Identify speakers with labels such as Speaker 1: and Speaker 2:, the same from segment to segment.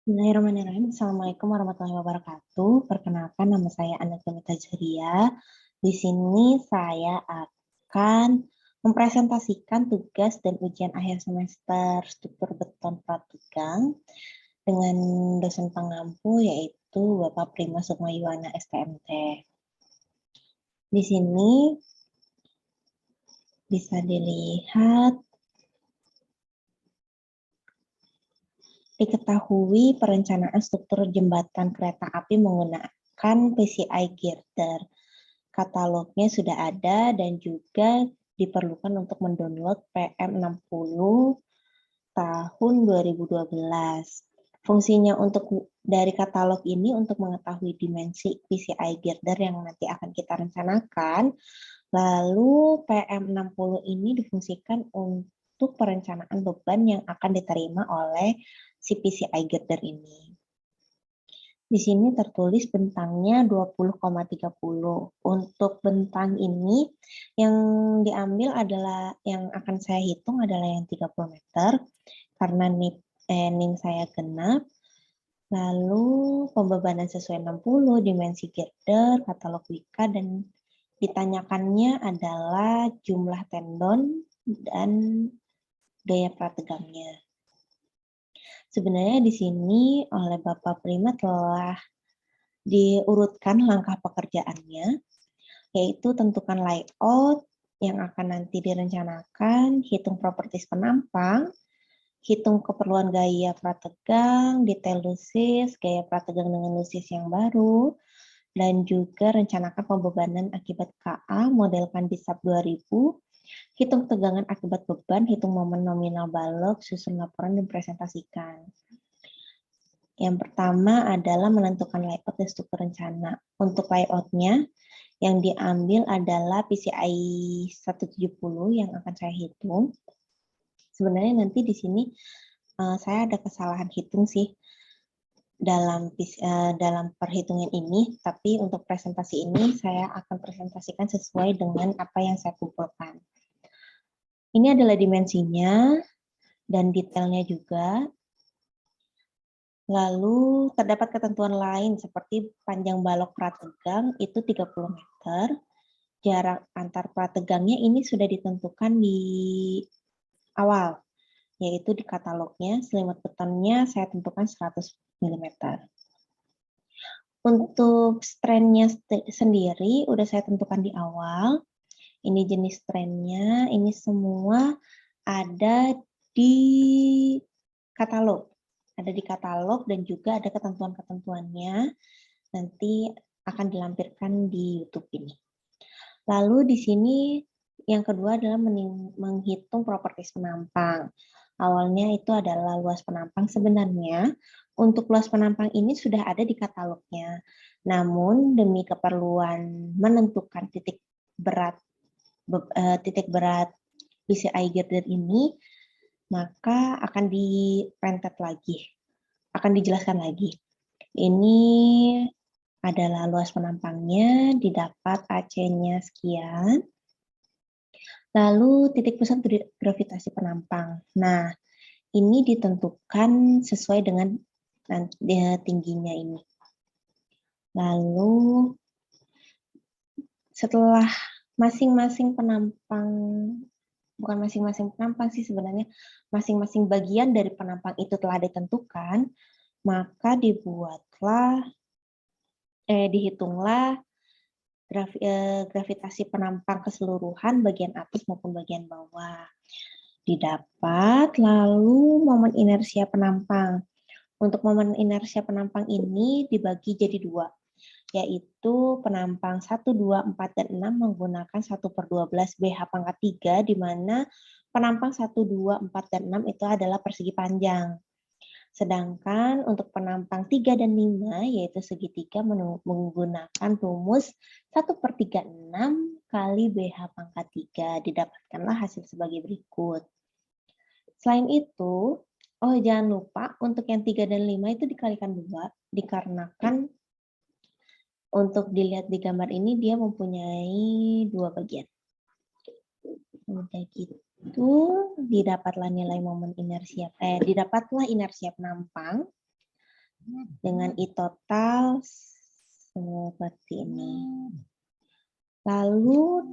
Speaker 1: Bismillahirrahmanirrahim. Assalamualaikum warahmatullahi wabarakatuh. Perkenalkan, nama saya Ananda Mitajaria. Di sini saya akan mempresentasikan tugas dan ujian akhir semester struktur beton prategang dengan dosen pengampu yaitu Bapak Prima Sukmayuwana STMT. Di sini bisa dilihat diketahui perencanaan struktur jembatan kereta api menggunakan PCI girder. Katalognya sudah ada dan juga diperlukan untuk mendownload PM60 tahun 2012. Fungsinya dari katalog ini untuk mengetahui dimensi PCI girder yang nanti akan kita rencanakan. Lalu PM60 ini difungsikan untuk perencanaan beban yang akan diterima oleh si PCI girder ini. Di sini tertulis bentangnya 20,30. Untuk bentang ini yang diambil adalah yang akan saya hitung adalah yang 30 meter karena NIM saya genap. Lalu pembebanan sesuai 60, dimensi girder, katalog Wika, dan ditanyakannya adalah jumlah tendon dan gaya prategangnya. Sebenarnya di sini oleh Bapak Prima telah diurutkan langkah pekerjaannya, yaitu tentukan layout yang akan nanti direncanakan, hitung properties penampang, hitung keperluan gaya prategang, detail lusis, gaya prategang dengan lusis yang baru, dan juga rencanakan pembebanan akibat KA, modelkan di SAP 2000, hitung tegangan akibat beban, hitung momen nominal balok, susun laporan, dan presentasikan. Yang pertama adalah menentukan layout dan struktur rencana. Untuk layoutnya, yang diambil adalah PCI 170 yang akan saya hitung. Sebenarnya nanti di sini saya ada kesalahan hitung sih dalam perhitungan ini, tapi untuk presentasi ini saya akan presentasikan sesuai dengan apa yang saya kumpulkan. Ini adalah dimensinya dan detailnya juga. Lalu terdapat ketentuan lain seperti panjang balok prategang itu 30 meter. Jarak antar prategangnya ini sudah ditentukan di awal, yaitu di katalognya. Selimut betonnya saya tentukan 100 mm. Untuk strandnya sendiri udah saya tentukan di awal. Ini jenis strandnya, ini semua ada di katalog. Ada di katalog dan juga ada ketentuan-ketentuannya. Nanti akan dilampirkan di YouTube ini. Lalu di sini yang kedua adalah menghitung properties penampang. Awalnya itu adalah luas penampang. Sebenarnya untuk luas penampang ini sudah ada di katalognya. Namun demi keperluan menentukan titik berat PCI girder ini, maka akan dipentet lagi, akan dijelaskan lagi. Ini adalah luas penampangnya, didapat AC-nya sekian. Lalu titik pusat gravitasi penampang. Nah, ini ditentukan sesuai dengan tingginya ini. Lalu setelah masing-masing penampang, bukan masing-masing penampang sih sebenarnya, masing-masing bagian dari penampang itu telah ditentukan, maka dihitunglah gravitasi penampang keseluruhan bagian atas maupun bagian bawah. Didapat, lalu momen inersia penampang. Untuk momen inersia penampang ini dibagi jadi dua, yaitu penampang 1, 2, 4, dan 6 menggunakan 1/12 BH pangkat 3, di mana penampang 1, 2, 4, dan 6 itu adalah persegi panjang. Sedangkan untuk penampang 3 dan 5, yaitu segitiga menggunakan rumus 1/36 kali BH pangkat 3. Didapatkanlah hasil sebagai berikut. Selain itu, jangan lupa untuk yang 3 dan 5 itu dikalikan 2, dikarenakan untuk dilihat di gambar ini dia mempunyai 2 bagian. Udah gitu, didapatlah inersia penampang. dengan I total seperti ini. Lalu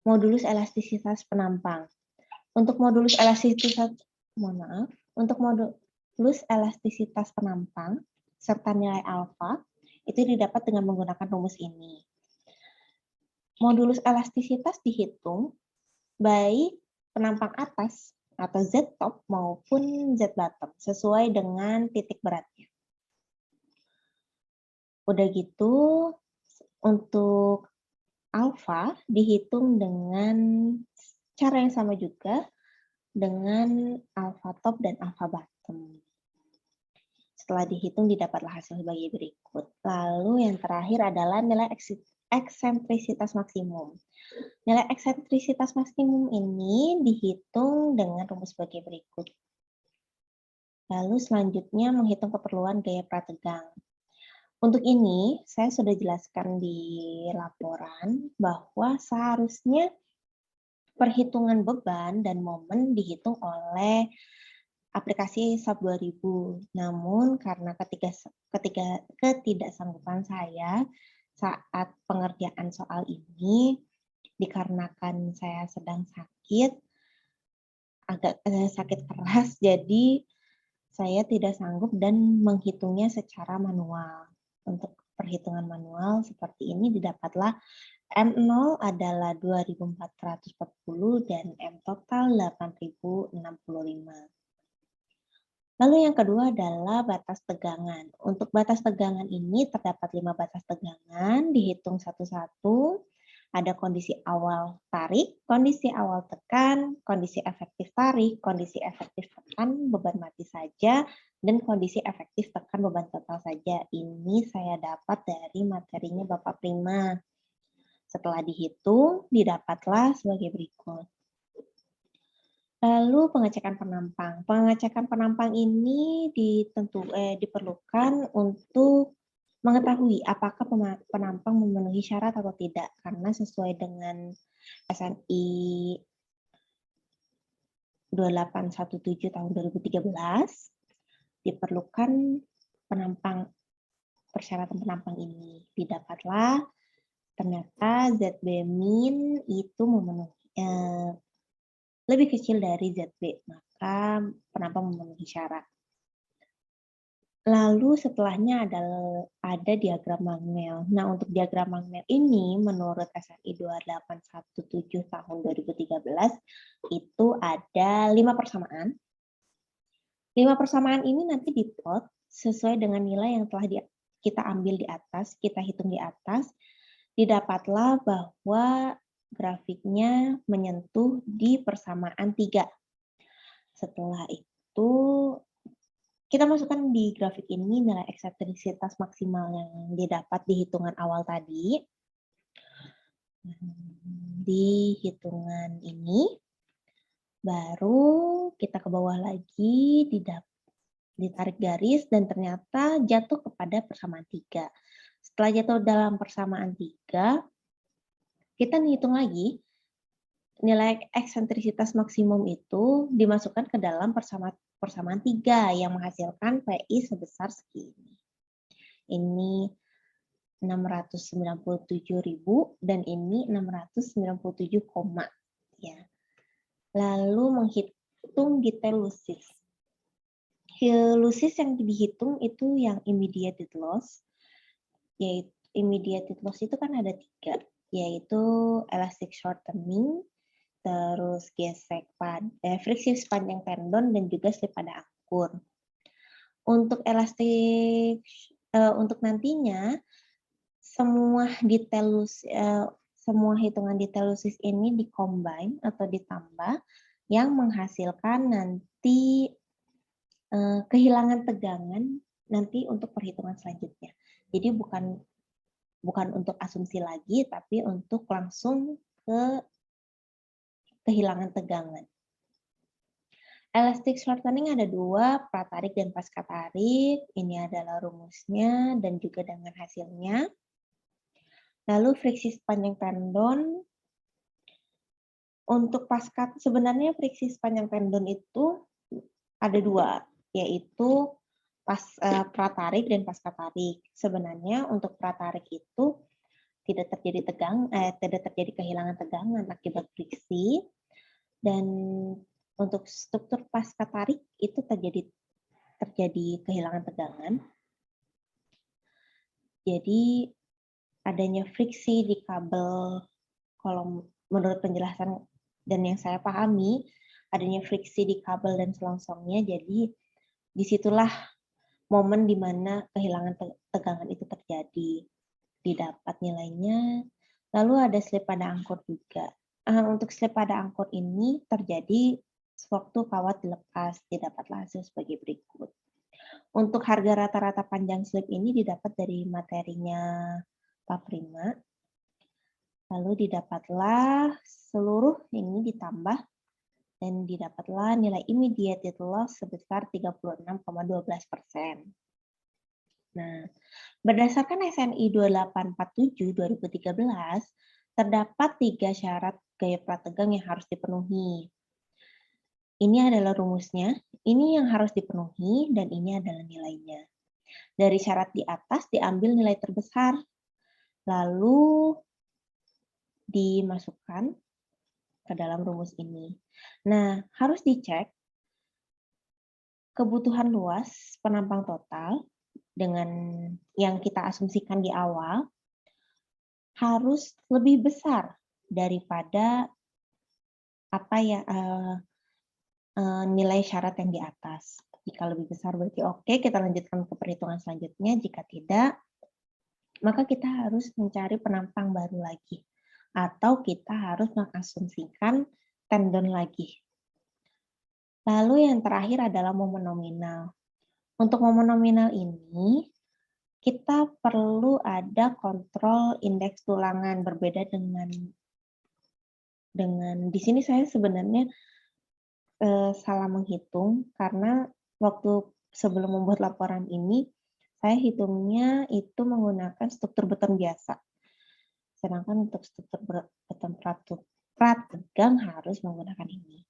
Speaker 1: modulus elastisitas penampang. Untuk modulus elastisitas, untuk modulus elastisitas penampang serta nilai alfa itu didapat dengan menggunakan rumus ini. Modulus elastisitas dihitung baik penampang atas atau Z top maupun Z bottom sesuai dengan titik beratnya. Udah gitu, untuk alfa dihitung dengan cara yang sama juga dengan alfa top dan alfa bottom. Setelah dihitung didapatlah hasil sebagai berikut. Lalu yang terakhir adalah nilai eksentrisitas maksimum. Nilai eksentrisitas maksimum ini dihitung dengan rumus sebagai berikut. Lalu selanjutnya menghitung keperluan gaya prategang. Untuk ini, saya sudah jelaskan di laporan bahwa seharusnya perhitungan beban dan momen dihitung oleh aplikasi SAP 2000. Namun, karena ketidaksanggupan saya saat pengerjaan soal ini, dikarenakan saya sedang sakit, agak sakit keras, jadi saya tidak sanggup dan menghitungnya secara manual. Untuk perhitungan manual seperti ini didapatlah M0 adalah 2440 dan M total 8065. Lalu yang kedua adalah batas tegangan. Untuk batas tegangan ini terdapat 5 batas tegangan, dihitung satu-satu. Ada kondisi awal tarik, kondisi awal tekan, kondisi efektif tarik, kondisi efektif tekan beban mati saja, dan kondisi efektif tekan beban total saja. Ini saya dapat dari materinya Bapak Prima. Setelah dihitung, didapatlah sebagai berikut. Lalu pengecekan penampang. Pengecekan penampang ini diperlukan untuk mengetahui apakah penampang memenuhi syarat atau tidak, karena sesuai dengan SNI 2817 tahun 2013 diperlukan persyaratan penampang ini. Didapatlah ternyata ZB min itu lebih kecil dari ZB, maka penampang memenuhi syarat. Lalu setelahnya ada diagram Magnell. Nah, untuk diagram Magnell ini menurut SNI 2817 tahun 2013 itu ada 5 persamaan. 5 persamaan ini nanti diplot sesuai dengan nilai yang telah kita ambil di atas, kita hitung di atas, didapatlah bahwa grafiknya menyentuh di persamaan 3. Setelah itu kita masukkan di grafik ini nilai eksentrisitas maksimal yang didapat di hitungan awal tadi. Di hitungan ini, baru kita ke bawah lagi, ditarik garis, dan ternyata jatuh kepada persamaan 3. Setelah jatuh dalam persamaan 3, kita hitung lagi, nilai eksentrisitas maksimum itu dimasukkan ke dalam persamaan 3 yang menghasilkan PI sebesar segini. Ini 697.000 dan ini 697, ya. Lalu menghitung detail lusis. Lusis yang dihitung itu yang immediate loss, yaitu immediate loss itu kan ada 3, yaitu elastic shortening, terus friksi sepanjang tendon, dan juga slip pada angkur. Untuk untuk nantinya semua hitungan detail lusis ini dikombine atau ditambah yang menghasilkan nanti kehilangan tegangan nanti untuk perhitungan selanjutnya. Jadi bukan untuk asumsi lagi, tapi untuk langsung ke kehilangan tegangan. Elastic shortening ada 2, pratarik dan pasca tarik. Ini adalah rumusnya dan juga dengan hasilnya. Lalu friksi sepanjang tendon. Untuk sebenarnya friksi sepanjang tendon itu ada 2, yaitu pratarik dan pasca tarik. Sebenarnya untuk pratarik itu tidak terjadi kehilangan tegangan akibat friksi, dan untuk struktur pasca tarik itu terjadi kehilangan tegangan. Jadi adanya friksi di kabel kolom, menurut penjelasan dan yang saya pahami, adanya friksi di kabel dan selongsongnya, jadi disitulah momen di mana kehilangan tegangan itu terjadi. Didapat nilainya, lalu ada slip pada angkut juga. Untuk slip pada angkut ini terjadi sewaktu kawat dilepas, didapatlah hasil sebagai berikut. Untuk harga rata-rata panjang slip ini didapat dari materinya Pak Prima. Lalu didapatlah seluruh ini ditambah dan didapatlah nilai immediate loss sebesar 36,12%. Nah, berdasarkan SNI 2847/2013, terdapat 3 syarat gaya prategang yang harus dipenuhi. Ini adalah rumusnya, ini yang harus dipenuhi, dan ini adalah nilainya. Dari syarat di atas diambil nilai terbesar, lalu dimasukkan ke dalam rumus ini. Nah, harus dicek kebutuhan luas penampang total dengan yang kita asumsikan di awal harus lebih besar daripada apa ya nilai syarat yang di atas. Jika lebih besar berarti oke, kita lanjutkan ke perhitungan selanjutnya. Jika tidak, maka kita harus mencari penampang baru lagi. Atau kita harus mengasumsikan tendon lagi. Lalu yang terakhir adalah momen nominal. Untuk momen nominal ini, kita perlu ada kontrol indeks tulangan, berbeda dengan di sini saya sebenarnya salah menghitung karena waktu sebelum membuat laporan ini saya hitungnya itu menggunakan struktur beton biasa. Sedangkan untuk struktur beton prategang harus menggunakan ini.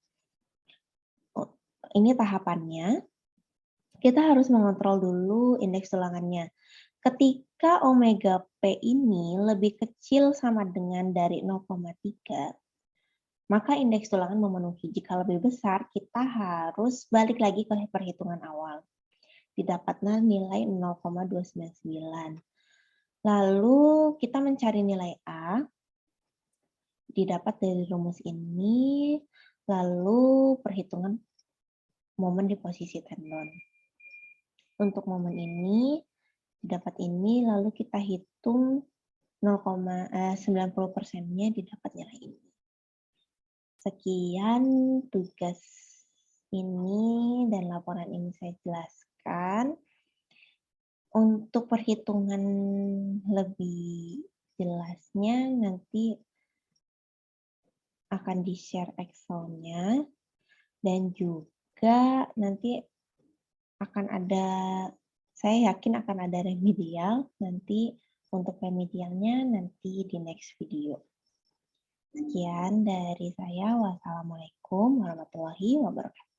Speaker 1: Ini tahapannya. Kita harus mengontrol dulu indeks tulangannya. Ketika omega P ini lebih kecil sama dengan dari 0,3, maka indeks tulangan memenuhi. Jika lebih besar, kita harus balik lagi ke perhitungan awal. Didapatlah nilai 0,299. Lalu kita mencari nilai A, didapat dari rumus ini, lalu perhitungan momen di posisi tendon. Untuk momen ini, didapat ini, lalu kita hitung 90%-nya didapat nilai ini. Sekian tugas ini dan laporan ini saya jelaskan. Untuk perhitungan lebih jelasnya nanti akan di-share Excel-nya, dan juga nanti akan ada, saya yakin akan ada remedial, nanti untuk remedialnya nanti di next video. Sekian dari saya. Wassalamualaikum warahmatullahi wabarakatuh.